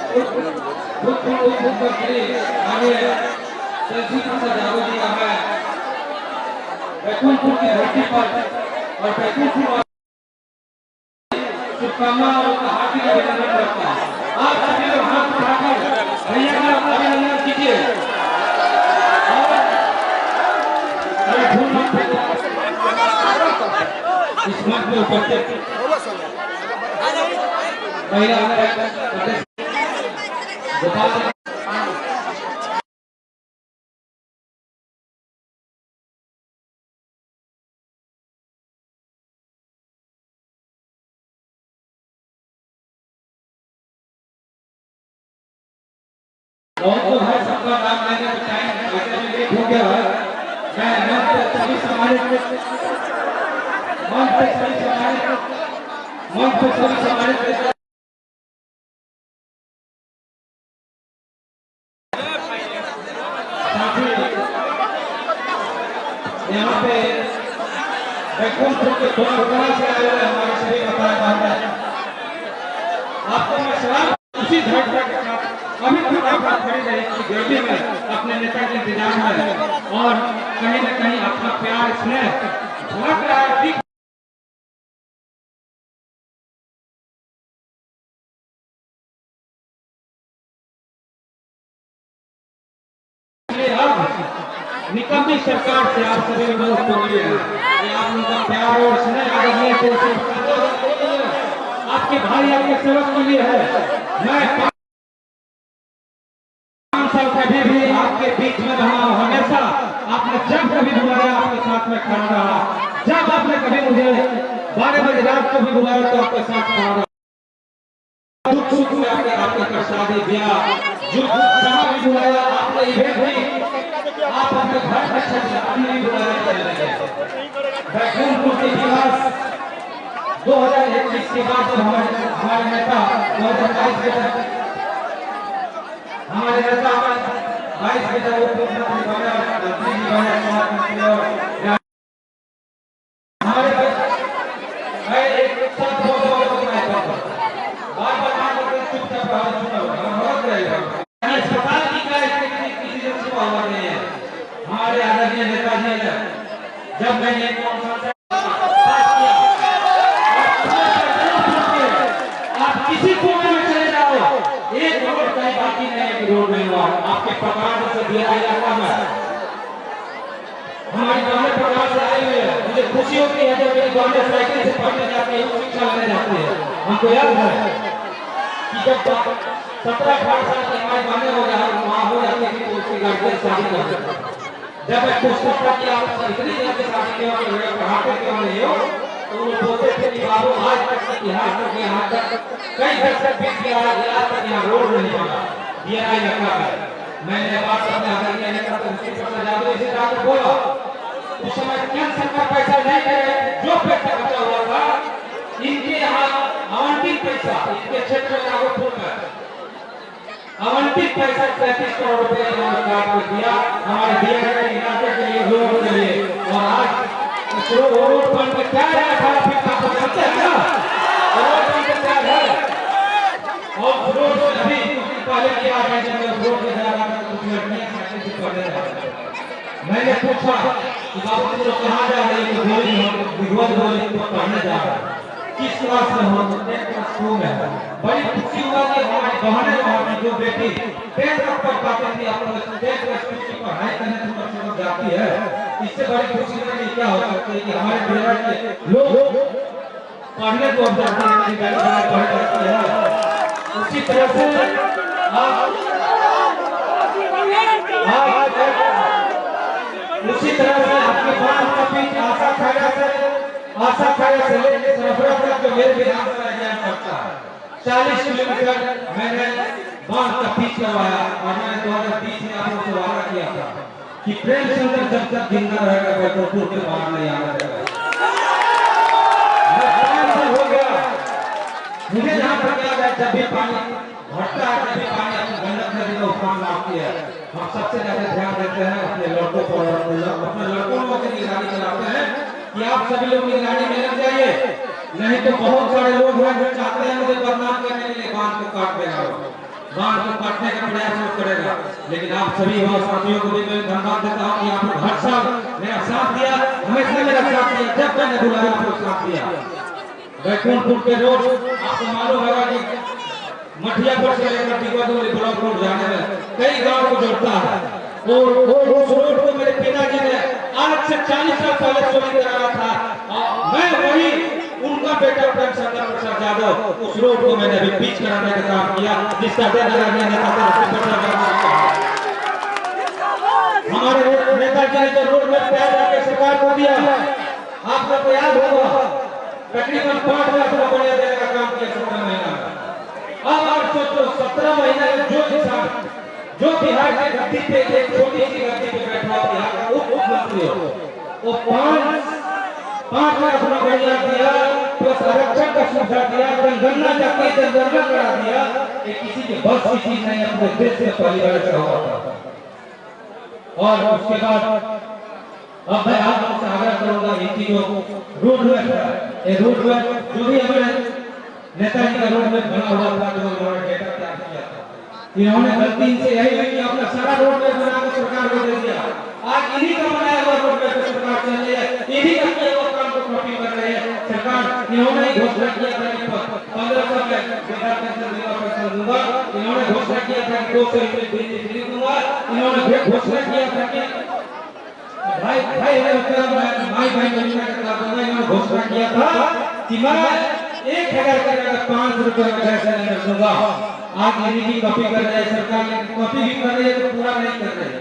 आगे सेल्फी का सजावट किया है बैकुंठपुर की धरती पर और बैकुंठपुर शुभकामना और हार्दिक अभिनंदन करता है। आप सभी लोग हाथ उठाकर भैया का अभिनंदन कीजिए। इस मंच में उपस्थित महिला बहुत तो है सबका नाम लेने में टाइम लेट हो गया है। मैं मंच पे सभी समाज यहाँ पे बैकुंठपुर के दोनों से आए हुए हमारे शरीर बताया जाता है। आपको मैं सलाम उसी धड़कन के साथ अभी तक आप खड़े रहे कि गर्मी में अपने नेता के इंतजार में और कहीं न कहीं अपना प्यार स्नेह झलक रहा है। निकम्मी सरकार से आप सभी लोग को मिले हैं आप उनका प्यार और स्नेह आपके भाई आपके सेवक के लिए है। मैं 5 साल कभी भी आपके बीच में रहा हूं। हमेशा आपने जब कभी बुलाया आपके साथ में खड़ा रहा। जब आपने कभी मुझे 12 बजे रात को भी बुलाया तो आपके साथ खड़ा रहा। दुख सुख में आपके शादी ब्याह जहाँ भी बुलाया आपने इवेंट भी आप अपने घर में नहीं बुलाया। बैकुंठपुर के इतिहास 2021 के बाद हमारे नेता 2022 के हमारे नेता 22 के हमारे अस्पताल की हमारे आदरणीय नेताजी ने जब मैंने आप किसी कोने में चले जाओ एक रोड कहीं बाकी नहीं है कि रोड नहीं हुआ आपके प्रकार से दिया इलाका में हमारी गाँव प्रकार से आए हुए हैं। मुझे खुशी होती है जब मेरी गाँव साइकिल से पढ़ने जाते हैं शिक्षा लेने जाते हैं। हमको याद है कि जब 17-18 साल की हमारे गाँव हो जाए वहाँ हो जाती थी तो उसकी गाड़ी शादी करते जब मैं पूछता कि आप इतनी देर से शादी क्यों पढ़ाते क्यों नहीं हो तो वो बोलते थे कि बाबू आज तक इतिहास तक यहाँ तक कई दशक बीत गया आज तक यहाँ रोड नहीं बना दिया लगा है। मैंने बात अपने आदरणीय नेता को इसे जाकर बोला उस समय केंद्र सरकार पैसा नहीं दे जो पैसा बचा हुआ था इनके यहाँ आवंटित पैसा इनके क्षेत्र में नागौर में आवंटित पैसा 33 करोड़ रुपए सरकार को दिया हमारे दिए गए इलाके के लिए लोगों के लिए। और आज रोड पर क्या है 18 फीट का जानते हैं ना रोड पर क्या है और रोड अभी पहले क्या है जब रोड पे जा रहा था कुछ लड़कियां साइकिल से पढ़ रही थी। मैंने पूछा कि बाबू तो कहाँ जा रही है विगत बोली तो पढ़ने जा रहा है किस क्लास में हो 10th क्लास में। बड़ी खुशी हुआ कि हमारी बहनें हमारी जो बेटी 10th तक पढ़ पाती थी अपने 10th क्लास की पढ़ाई करने से बच्चों को जाती है। इससे बड़ी खुशी नहीं क्या हो सकती है कि हमारे बिहार के लोग पढ़ने को अब जाते हैं पढ़ जाती है। उसी तरह से उसी तरह से आपके पास कभी आशा खाया से लेकर सरफरा तक जो मेरे विधानसभा एरिया में पड़ता है 40 किलोमीटर मैंने बांध का पिच करवाया और मैंने 2020 में आपको से वादा किया था कि प्रेम चंद्र जब तक जिंदा रहेगा बैकुंठपुर के बाहर नहीं आना रहेगा। हो गया मुझे जहाँ तक याद है जब भी पानी घटता है जब भी पानी अपनी गंडक नदी में उफान मारती है हम सबसे ज्यादा ध्यान देते हैं अपने लड़कों पर अपने लड़कों को निगरानी चलाते हैं कि आप सभी लोग निगरानी में लग जाइए नहीं तो बहुत सारे लोग हैं जो चाहते हैं मुझे बदनाम करने के लिए बांध को काट देना। बांध को काटने का प्रयास वो करेगा। लेकिन आप सभी और साथियों को भी मैं धन्यवाद देता हूँ कि आपने हर साल मेरा साथ दिया, हमेशा मेरा साथ दिया, जब मैंने बुलाया आपको साथ दिया। बैकुंठपुर के रोड आपको मालूम होगा कि मठियापुर से लेकर टिकोदोली ब्लॉक रोड जाने में कई गांव को जोड़ता है, और उस रोड को मेरे पिताजी ने आज से 40 साल पहले चोरी कराया था, और मैं वही उनका बेटा प्रेम शंकर प्रसाद यादव उस रोड को मैंने अभी बीच कराने का काम किया, जिसका हमारे नेताजी ने जो रोड में पैर रखकर सरकार को दिया, आप लोग को याद होगा, तकरीबन 5 लाख रुपया देने का काम किया 17 महीना में। अब आप सोचो 17 महीने में जो किसान जो बिहार के गद्दी पे एक छोटी सी गद्दी पे बैठा हो, बिहार का उप मुख्यमंत्री हो, वो 5 लाख रुपया दिया, प्लस आरक्षण का सुविधा दिया, जनगणना जाके जनगणना करा दिया, ये किसी के बस की चीज नहीं, अपने देश में पहली बार ऐसा हुआ था। और उसके बाद अब मैं आप लोगों से आग्रह करूंगा, इनकी जो रोड है, ये रोड जो भी हमारे नेताजी का रोड में बना हुआ था, जो उन्होंने डेटा तैयार किया था, इन्होंने गलती से यही है कि अपना सारा रोड में बना के सरकार को दे दिया। आज इन्हीं का बनाया हुआ रोड में सरकार चल रही है, इन्हीं का किया हुआ काम को कॉपी कर रही है सरकार। इन्होंने ही घोषणा किया था कि 1500 में वृद्धा पेंशन दूंगा, इन्होंने घोषणा किया था कि 200 रुपये बिजली फ्री दूंगा, इन्होंने घोषणा किया था कि भाई योजना के खिलाफ दूंगा, इन्होंने घोषणा किया था कि मैं 1000 के जगह 500 रुपये का गैस सिलेंडर दूंगा। आज इन्हीं की कॉपी कर रहे हैं सरकार, कॉपी भी कर रही है तो पूरा नहीं कर रही है,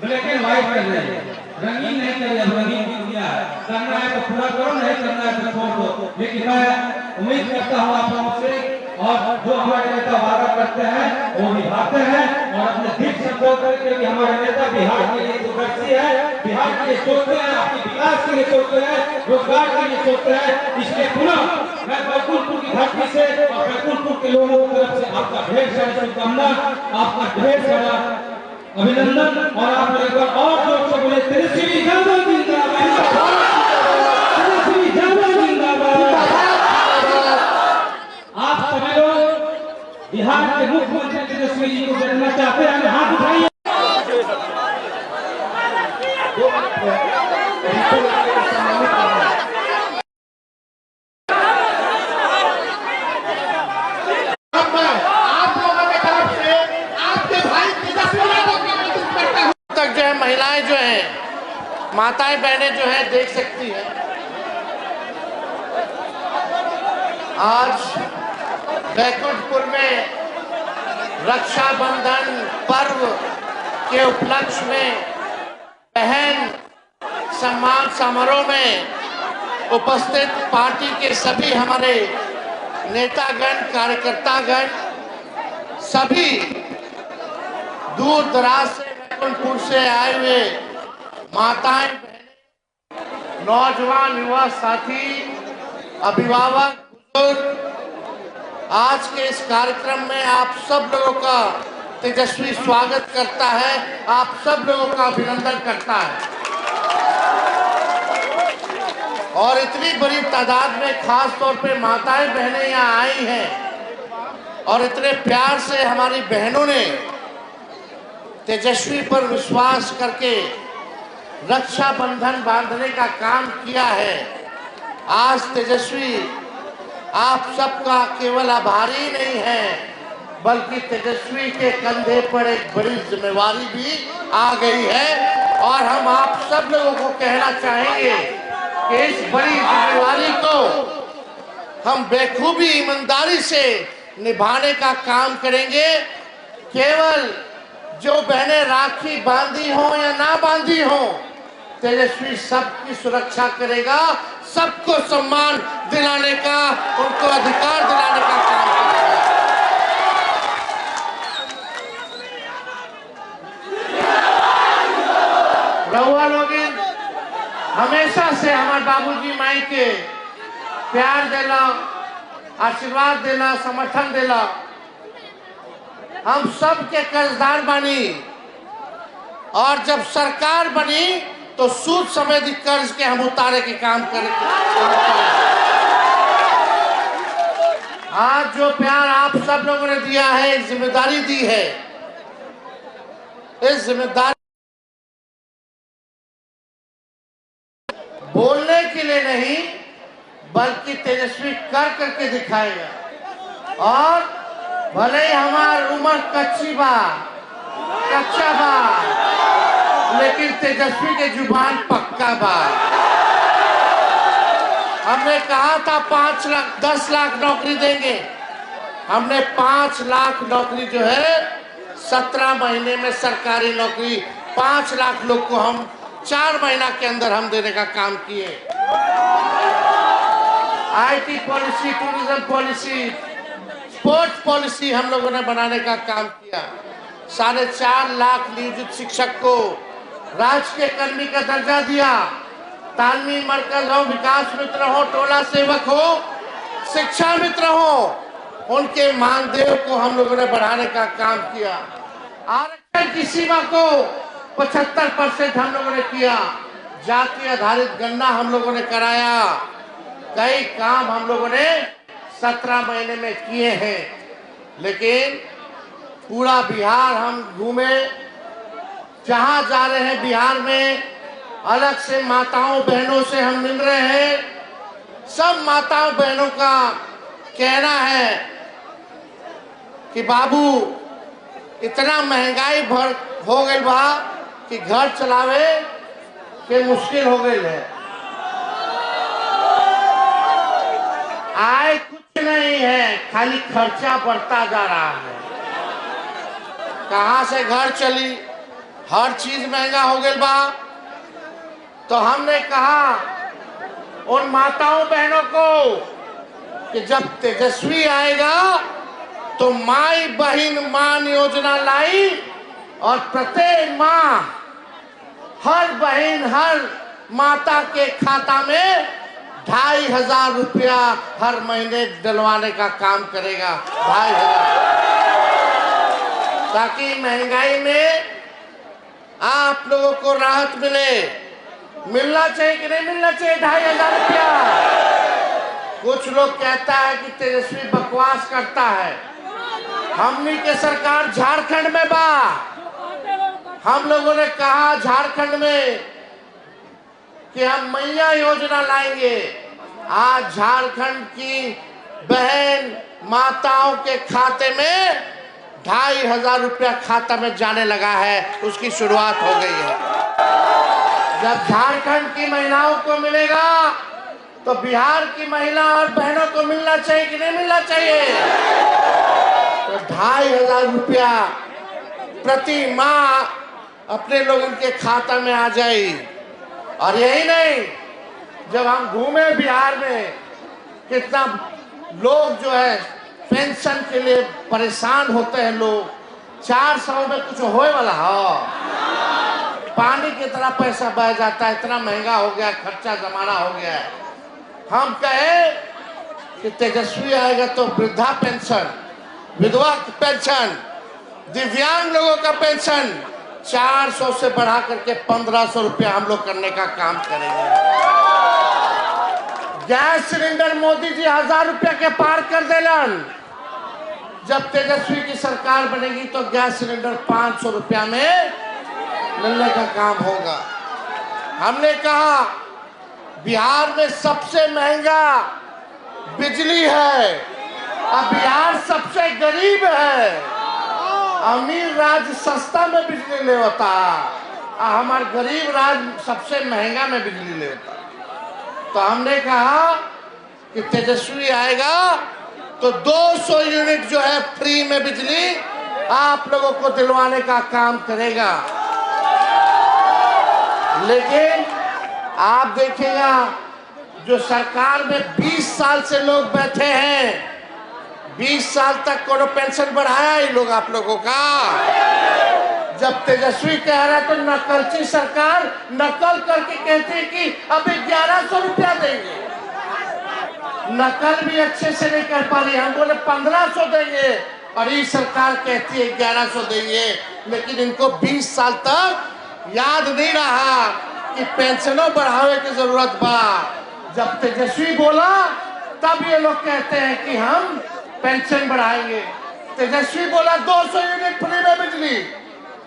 ब्लैक एंड व्हाइट कर रही है, रंगीन नहीं कर रही है, रंगीन की दुनिया है, करना है तो पूरा करो, नहीं करना है तो छोड़ दो। लेकिन मैं उम्मीद करता हूँ आप लोगों से, और जो हमारे नेता वादा करते हैं वो निभाते हैं, और अपने दिल संतोष करके कि हमारे नेता बिहार के लिए दूरदर्शी है, बिहार के लिए सोचते हैं, आपके विकास के लिए सोचते हैं, रोजगार के लिए सोचते हैं। इसलिए पुनः मैं बैकुंठपुर की धरती से और बैकुंठपुर के लोगों की तरफ से आपका ढेर सारी शुभकामना, आपका ढेर सारा अभिनंदन, और आप लोग एक बार और जोर से बोले तेजस्वी यादव जिंदाबाद, तेजस्वी यादव जिंदाबाद। आप सभी लोग बिहार के मुख्यमंत्री तेजस्वी जी को देखना चाहते हैं, हाथ उठाइए। तक जो है महिलाएं जो हैं, माताएं बहनें जो हैं देख सकती हैं, आज बैकुंठपुर में रक्षाबंधन पर्व के उपलक्ष्य में बहन सम्मान समारोह में उपस्थित पार्टी के सभी हमारे नेतागण, कार्यकर्तागण, सभी दूर दराज से बैकुंठपुर से आए हुए माताएं बहनें, नौजवान युवा साथी, अभिभावक, बुजुर्ग, आज के इस कार्यक्रम में आप सब लोगों का तेजस्वी स्वागत करता है, आप सब लोगों का अभिनंदन करता है। और इतनी बड़ी तादाद में खास तौर पे माताएं बहनें यहाँ आई हैं, और इतने प्यार से हमारी बहनों ने तेजस्वी पर विश्वास करके रक्षाबंधन बांधने का काम किया है। आज तेजस्वी आप सबका केवल आभारी नहीं है, बल्कि तेजस्वी के कंधे पर एक बड़ी जिम्मेवारी भी आ गई है, और हम आप सब लोगों को कहना चाहेंगे कि इस बड़ी जिम्मेवारी को हम बेखूबी ईमानदारी से निभाने का काम करेंगे। केवल जो बहनें राखी बांधी हो या ना बांधी हो, तेजस्वी सबकी सुरक्षा करेगा, सबको सम्मान दिलाने का, उनको अधिकार दिलाने का काम करेगा। रउआ लोग हमेशा से हमारे बाबूजी माई के प्यार देला, आशीर्वाद देला, समर्थन देला, हम सब के कर्जदार बनी, और जब सरकार बनी तो सूद समेत कर्ज के हम उतारे के काम करेंगे। आज जो प्यार आप सब लोगों ने दिया है, एक जिम्मेदारी दी है। इस जिम्मेदारी बोलने के लिए नहीं, बल्कि तेजस्वी कर करके दिखाएगा। और भले ही हमारी उम्र कच्चा बा, लेकिन तेजस्वी के जुबान पक्का बा। हमने कहा था 5 लाख 10 लाख नौकरी देंगे, हमने 5 लाख नौकरी जो है 17 महीने में सरकारी नौकरी 5 लाख लोग को हम 4 महीना के अंदर हम देने का काम किए। IT policy, tourism policy, sports policy हम लोगों ने बनाने का काम किया। 4.5 लाख नियोजित शिक्षक को राजकीय कर्मी का दर्जा दिया। तालमी मरकज हो, विकास मित्र हो, टोला सेवक हो, शिक्षा मित्र हो, उनके मानदेय को हम लोगों ने बढ़ाने का काम किया। आरक्षण की सीमा को 75% हम लोगों ने किया। जाति आधारित गणना हम लोगों ने कराया। कई काम हम लोगों ने 17 महीने में किए हैं। लेकिन पूरा बिहार हम घूमे, जहां जा रहे हैं बिहार में अलग से माताओं बहनों से हम मिल रहे हैं। सब माताओं बहनों का कहना है कि बाबू इतना महंगाई हो गई बा कि घर चलावे के मुश्किल हो गई है। आय कुछ नहीं है, खाली खर्चा बढ़ता जा रहा है। कहां से घर चली, हर चीज महंगा हो गई बा। तो हमने कहा उन माताओं बहनों को कि जब तेजस्वी आएगा तो माई बहन मान योजना लाई, और प्रत्येक माह हर बहन हर माता के खाता में 2,500 रुपया हर महीने डलवाने का काम करेगा। 2,500, ताकि महंगाई में आप लोगों को राहत मिले। मिलना चाहिए कि नहीं मिलना चाहिए 2,500 रुपया? कुछ लोग कहता है कि तेजस्वी बकवास करता है। हमनी के सरकार झारखंड में बा। हम लोगों ने कहा झारखंड में कि हम मैया योजना लाएंगे। आज झारखंड की बहन माताओं के खाते में 2,500 रुपया खाता में जाने लगा है। उसकी शुरुआत हो गई है। जब झारखंड की महिलाओं को मिलेगा तो बिहार की महिला और बहनों को मिलना चाहिए कि नहीं मिलना चाहिए? तो 2,500 रुपया प्रति माह अपने लोगों के खाता में आ जाए। और यही नहीं, जब हम घूमे बिहार में, कितना लोग जो है पेंशन के लिए परेशान होते हैं। लोग 400 में कुछ होए वाला है, पानी की तरह पैसा बह जाता है। इतना महंगा हो गया, खर्चा जमाना हो गया है। हम कहे कि तेजस्वी आएगा तो वृद्धा पेंशन, विधवा पेंशन, दिव्यांग लोगों का पेंशन 400 से बढ़ा करके 1,500 रुपया हम लोग करने का काम करेंगे। गैस सिलेंडर मोदी जी 1,000 रुपया के पार कर देलन। जब तेजस्वी की सरकार बनेगी तो गैस सिलेंडर 500 रुपया में मिलने का काम होगा। हमने कहा बिहार में सबसे महंगा बिजली है, अब बिहार सबसे गरीब है। अमीर राज्य सस्ता में बिजली ले होता, हमारे गरीब राज्य सबसे महंगा में बिजली ले होता। तो हमने कहा कि तेजस्वी आएगा तो 200 यूनिट जो है फ्री में बिजली आप लोगों को दिलवाने का काम करेगा। लेकिन आप देखिएगा, जो सरकार में 20 साल से लोग बैठे हैं, 20 साल तक कोनो पेंशन बढ़ाया ही लोग आप लोगों का। जब तेजस्वी कह रहा है तो नकलची सरकार नकल करके कहती है कि अभी 1,100 रुपया देंगे। नकल भी अच्छे से नहीं कर पा रही। हम बोले 1,500 देंगे और ये सरकार कहती है 1,100 देंगे। लेकिन इनको 20 साल तक याद नहीं रहा कि पेंशनों बढ़ावे की जरूरत बा। जब तेजस्वी बोला तब ये लोग कहते हैं कि हम पेंशन बढ़ाएंगे। तेजस्वी बोला 200 यूनिट फ्री में बिजली,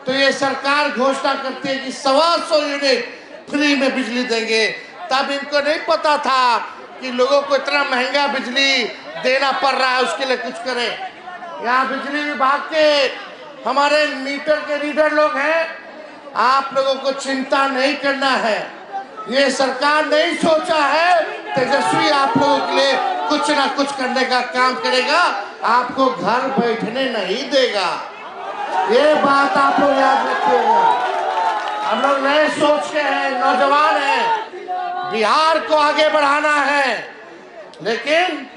तो ये सरकार घोषणा करती है कि 125 यूनिट फ्री में बिजली देंगे। तब इनको नहीं पता था कि लोगों को इतना महंगा बिजली देना पड़ रहा है, उसके लिए कुछ करें। यहाँ बिजली विभाग के हमारे मीटर के रीडर लोग हैं, आप लोगों को चिंता नहीं करना है। ये सरकार नहीं सोचा है तेजस्वी आप लोगों के लिए कुछ ना कुछ करने का काम करेगा, आपको घर बैठने नहीं देगा। ये बात आप लोग याद रखिएगा। हम लोग नए सोच के हैं, नौजवान हैं, बिहार को आगे बढ़ाना है। लेकिन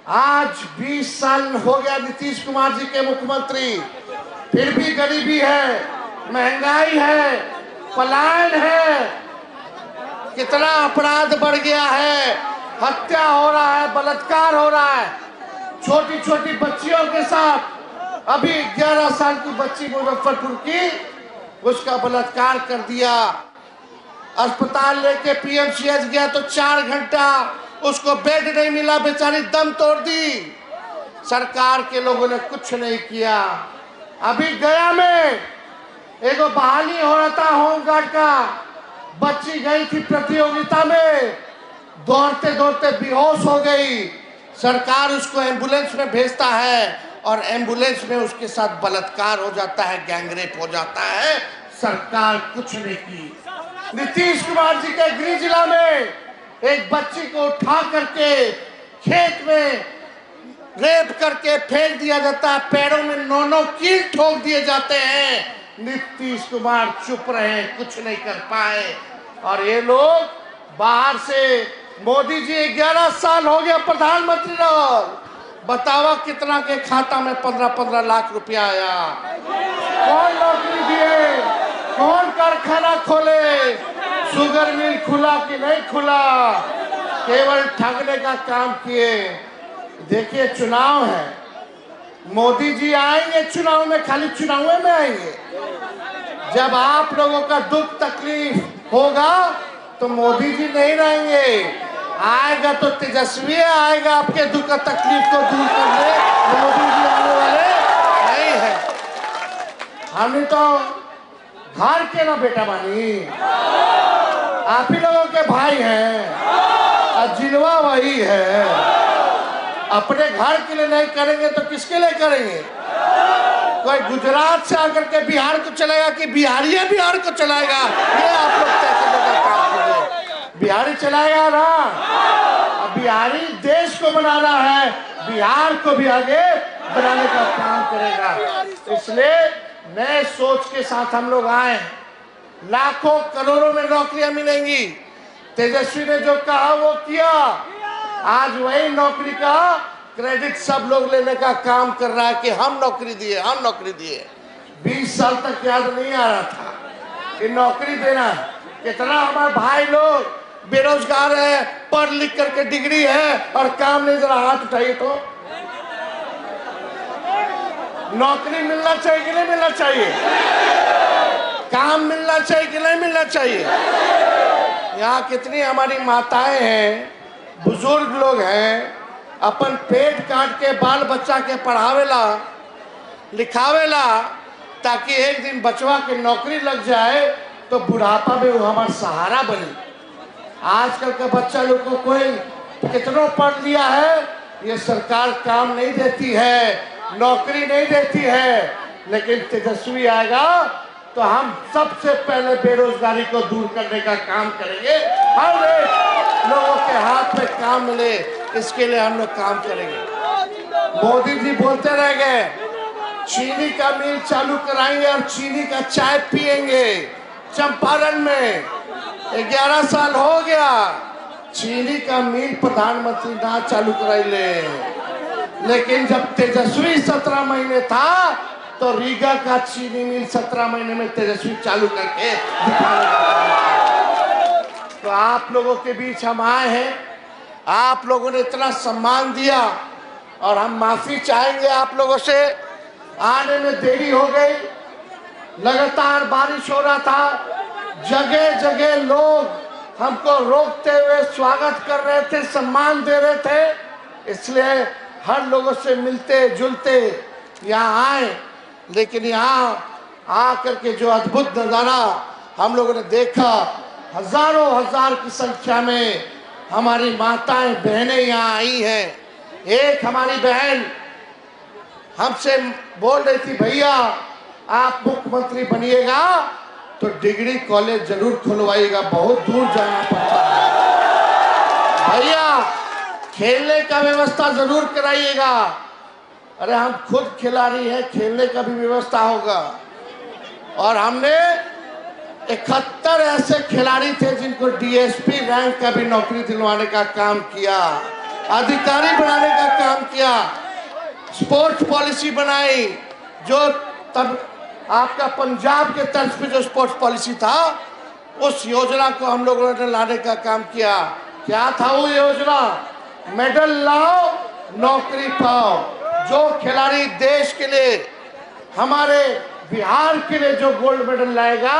आज 20 साल हो गया नीतीश कुमार जी के मुख्यमंत्री, फिर भी गरीबी है, महंगाई है, पलायन है, कितना अपराध बढ़ गया है, हत्या हो रहा है, बलात्कार हो रहा है, छोटी छोटी बच्चियों के साथ। अभी 11 साल की बच्ची मुजफ्फरपुर की, उसका बलात्कार कर दिया। अस्पताल लेके पीएमसीएच गया तो 4 घंटा उसको बेड नहीं मिला, बेचारी दम तोड़ दी। सरकार के लोगों ने कुछ नहीं किया। अभी गया में एक बहाली हो रहा था होमगार्ड का, बच्ची गई थी प्रतियोगिता में, दौड़ते दौड़ते बेहोश हो गई। सरकार उसको एम्बुलेंस में भेजता है और एम्बुलेंस में उसके साथ बलात्कार हो जाता है, गैंगरेप हो जाता है। सरकार कुछ नहीं की। नीतीश कुमार जी के गृह जिला में एक बच्ची को उठा करके खेत में रेप करके फेंक दिया जाता है, पैरों में 9 कील ठोक दिए जाते हैं। नीतीश कुमार चुप रहे, कुछ नहीं कर पाए। और ये लोग बाहर से, मोदी जी 11 साल हो गया प्रधानमंत्री रहो, बतावा कितना के खाता में 15-15 लाख रुपया आया। कौन नौकरी दिए, कौन कारखाना खोले, शुगर मिल खुला कि नहीं खुला, केवल ठगने का काम किए। देखिए चुनाव है, मोदी जी आएंगे चुनाव में, खाली चुनाव में आएंगे। जब आप लोगों का दुख तकलीफ होगा तो मोदी जी नहीं रहेंगे, आएगा तो तेजस्वी आएगा आपके दुख तकलीफ को दूर करने। मोदी जी आने वाले नहीं है। हमने तो घर के ना बेटा बानी, आप ही लोगों के भाई हैं, और जिलवा वही है। अपने घर के लिए नहीं करेंगे तो किसके लिए करेंगे? कोई गुजरात से आकर के बिहार को चलाएगा कि बिहारी बिहार को चलाएगा? ये आप लोग तय करने का काम कीजिए। बिहारी चलाएगा ना, अब बिहारी देश को बनाना है, बिहार को भी आगे बनाने का काम करेगा। इसलिए नए सोच के साथ हम लोग आए। लाखों करोड़ों में नौकरियां मिलेंगी। तेजस्वी ने जो कहा वो किया। आज वही नौकरी का क्रेडिट सब लोग लेने का काम कर रहा है कि हम नौकरी दिए, हम नौकरी दिए। 20 साल तक याद नहीं आ रहा था कि नौकरी देना। कितना हमारे भाई लोग बेरोजगार है, पढ़ लिख करके डिग्री है और काम नहीं। जरा हाथ उठाइए तो। नौकरी मिलना चाहिए कि नहीं मिलना चाहिए? काम मिलना चाहिए कि नहीं मिलना चाहिए? यहाँ कितनी हमारी माताएं हैं, बुजुर्ग लोग हैं, अपन पेट काट के बाल बच्चा के पढ़ावेला लिखावेला, ताकि एक दिन बचवा के नौकरी लग जाए तो बुढ़ापा में वो हमारा सहारा बने। आजकल के बच्चा लोग को कोई कितनों पढ़ लिया है, ये सरकार काम नहीं देती है, नौकरी नहीं देती है। लेकिन तेजस्वी आएगा तो हम सबसे पहले बेरोजगारी को दूर करने का काम करेंगे। हर एक लोगों के हाथ में काम मिले, इसके लिए हम लोग काम करेंगे। मोदी जी बोलते रह गए चीनी का मिल चालू कराएंगे और चीनी का चाय पिएंगे। चंपारण में 11 साल हो गया, चीनी का मिल प्रधानमंत्री ना चालू कराइले। लेकिन जब तेजस्वी 17 महीने था तो रीगा का चीनी मिल 17 महीने में तेजस्वी चालू करके दिखाने का। तो आप लोगों के बीच हम आए हैं, आप लोगों ने इतना सम्मान दिया और हम माफी चाहेंगे आप लोगों से। आने में देरी हो गई, लगातार बारिश हो रहा था, जगह जगह लोग हमको रोकते हुए स्वागत कर रहे थे, सम्मान दे रहे थे। इसलिए हर लोगों से मिलते जुलते यहाँ आए, लेकिन यहाँ आकर के जो अद्भुत नज़ारा हम लोगों ने देखा, हजारों हजार की संख्या में हमारी माताएं बहनें यहाँ आई हैं। एक हमारी बहन हमसे बोल रही थी, भैया आप मुख्यमंत्री बनिएगा तो डिग्री कॉलेज जरूर खुलवाइएगा, बहुत दूर जाना पड़ता है, भैया खेलने का व्यवस्था जरूर कराइएगा। अरे हम खुद खिलाड़ी हैं, खेलने का भी व्यवस्था होगा। और हमने 71 ऐसे खिलाड़ी थे जिनको डीएसपी रैंक का भी नौकरी दिलवाने का काम किया, अधिकारी बनाने का काम किया, स्पोर्ट्स पॉलिसी बनाई। जो तब आपका पंजाब के तर्ज पे जो स्पोर्ट्स पॉलिसी था, उस योजना को हम लोगों ने लाने का काम किया। क्या था वो योजना? मेडल लाओ नौकरी पाओ। जो खिलाड़ी देश के लिए, हमारे बिहार के लिए जो गोल्ड मेडल लाएगा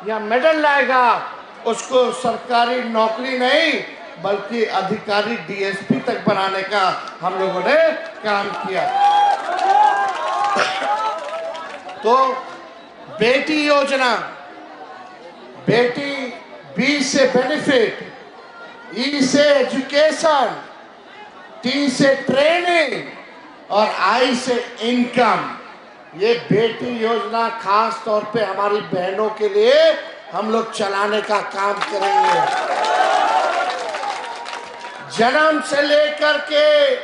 या मेडल लाएगा, उसको सरकारी नौकरी नहीं बल्कि अधिकारी डीएसपी तक बनाने का हम लोगों ने काम किया। तो बेटी योजना, बेटी बी से बेनिफिट, ई से एजुकेशन, टी से ट्रेनिंग और आई से इनकम, ये बेटी योजना खास तौर पे हमारी बहनों के लिए हम लोग चलाने का काम करेंगे। जन्म से लेकर के,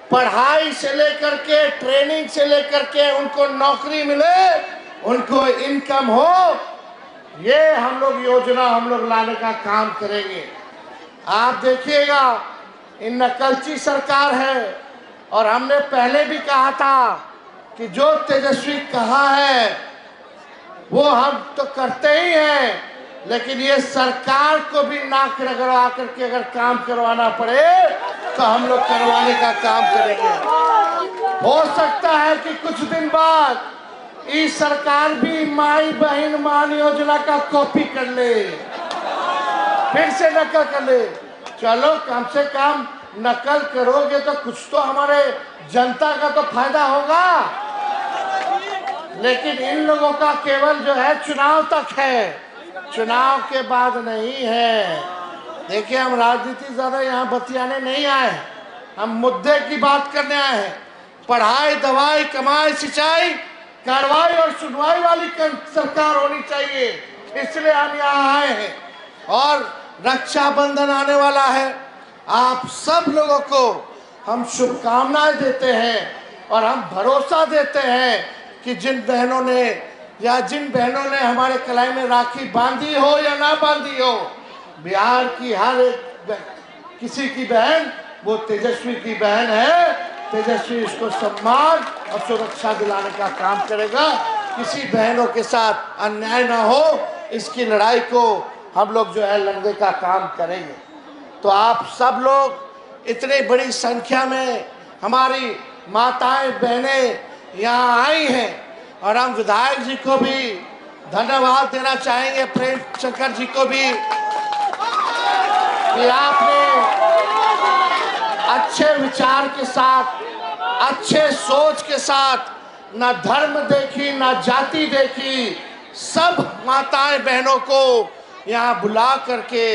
पढ़ाई से लेकर के, ट्रेनिंग से लेकर के उनको नौकरी मिले, उनको इनकम हो, ये हम लोग योजना हम लोग लाने का काम करेंगे। आप देखिएगा, इन नकलची सरकार है और हमने पहले भी कहा था कि जो तेजस्वी कहा है वो हम तो करते ही हैं, लेकिन ये सरकार को भी नाक रगड़ा करके अगर काम करवाना पड़े तो हम लोग करवाने का काम करेंगे। हो सकता है कि कुछ दिन बाद इस सरकार भी माई बहन मान योजना का कॉपी कर ले, फिर से नकल कर ले। चलो कम से कम नकल करोगे तो कुछ तो हमारे जनता का तो फायदा होगा, लेकिन इन लोगों का केवल जो है चुनाव तक है, चुनाव के बाद नहीं है। देखिए, हम राजनीति ज्यादा यहाँ बतियाने नहीं आए, हम मुद्दे की बात करने आए हैं। पढ़ाई, दवाई, कमाई, सिंचाई, कार्रवाई और सुनवाई वाली सरकार होनी चाहिए, इसलिए हम यहाँ आए हैं। और रक्षाबंधन आने वाला है, आप सब लोगों को हम शुभकामनाएं देते हैं और हम भरोसा देते हैं कि जिन बहनों ने या जिन बहनों ने हमारे कलाई में राखी बांधी हो या ना बांधी हो, बिहार की हर एक किसी की बहन वो तेजस्वी की बहन है। तेजस्वी इसको सम्मान और सुरक्षा दिलाने का काम करेगा। किसी बहनों के साथ अन्याय ना हो, इसकी लड़ाई को हम लोग जो है लड़ने का काम करेंगे। तो आप सब लोग इतनी बड़ी संख्या में हमारी माताएं बहनें यहाँ आई हैं और हम विधायक जी को भी धन्यवाद देना चाहेंगे, प्रेम शंकर जी को भी, कि आपने अच्छे विचार के साथ, अच्छे सोच के साथ, ना धर्म देखी ना जाति देखी, सब माताएं बहनों को यहाँ बुला करके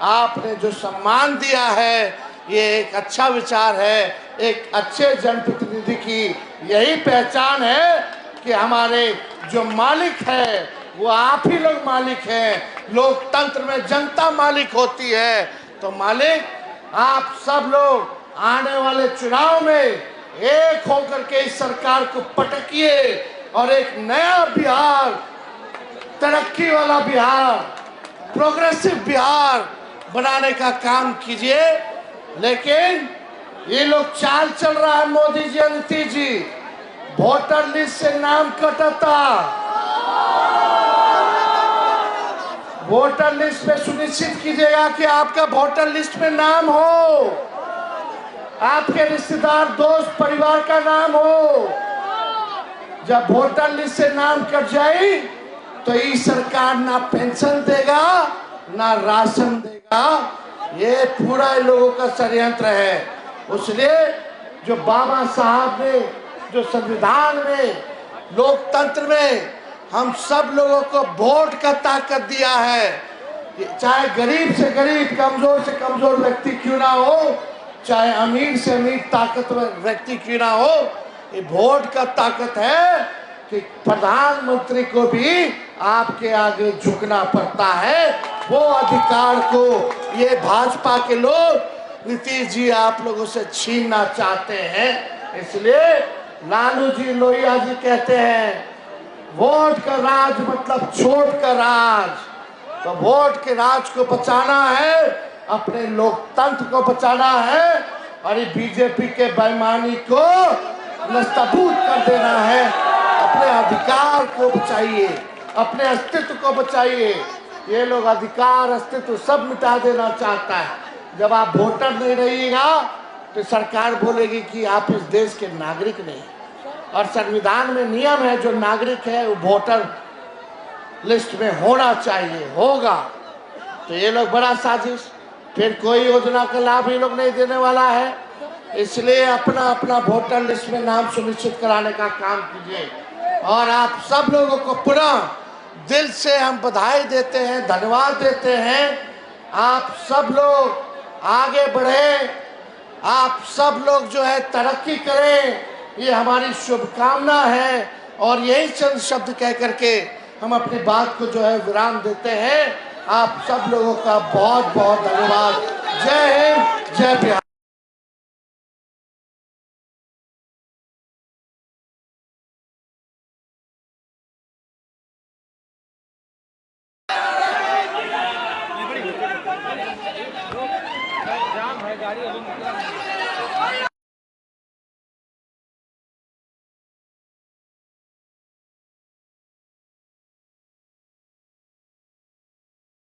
आपने जो सम्मान दिया है, ये एक अच्छा विचार है। एक अच्छे जनप्रतिनिधि की यही पहचान है कि हमारे जो मालिक है वो आप ही लोग मालिक हैं। लोकतंत्र में जनता मालिक होती है। तो मालिक, आप सब लोग आने वाले चुनाव में एक होकर के इस सरकार को पटकिए और एक नया बिहार, तरक्की वाला बिहार, प्रोग्रेसिव बिहार बनाने का काम कीजिए। लेकिन ये लोग चाल चल रहा है, मोदी जी, नीतीश जी, वोटर लिस्ट से नाम कटता, वोटर लिस्ट में सुनिश्चित कीजिएगा कि आपका वोटर लिस्ट में नाम हो, आपके रिश्तेदार, दोस्त, परिवार का नाम हो। जब वोटर लिस्ट से नाम कट जाए तो ये सरकार ना पेंशन देगा ना राशन देगा। ये पूरा लोगों का षड्यंत्र है। इसलिए जो बाबा साहब ने, जो संविधान में, लोकतंत्र में हम सब लोगों को वोट का ताकत दिया है, चाहे गरीब से गरीब, कमजोर से कमजोर व्यक्ति क्यों ना हो, चाहे अमीर से अमीर ताकतवर व्यक्ति क्यों ना हो, ये वोट का ताकत है कि प्रधानमंत्री को भी आपके आगे झुकना पड़ता है। वो अधिकार को ये भाजपा के लोग, नीतीश जी, आप लोगों से छीनना चाहते हैं। इसलिए लालू जी, लोहिया जी कहते हैं वोट का राज मतलब छोट का राज। तो वोट के राज को बचाना है, अपने लोकतंत्र को बचाना है और ये बीजेपी के बेईमानी को नस्तबूत कर देना है। अपने अधिकार को बचाइए, अपने अस्तित्व को बचाइए। ये लोग अधिकार, अस्तित्व सब मिटा देना चाहता है। जब आप वोटर नहीं रहिएगा तो सरकार बोलेगी कि आप इस देश के नागरिक नहीं, और संविधान में नियम है जो नागरिक है वो वोटर लिस्ट में होना चाहिए, होगा। तो ये लोग बड़ा साजिश, फिर कोई योजना का लाभ ये लोग नहीं देने वाला है। इसलिए अपना अपना वोटर लिस्ट में नाम सुनिश्चित कराने का काम कीजिए। और आप सब लोगों को पुनः दिल से हम बधाई देते हैं, धन्यवाद देते हैं। आप सब लोग आगे बढ़े, आप सब लोग जो है तरक्की करें, ये हमारी शुभकामना है। और यही चंद शब्द कह करके हम अपनी बात को जो है विराम देते हैं। आप सब लोगों का बहुत बहुत धन्यवाद। जय हिंद, जय बिहार। जाम है गाड़ी अभी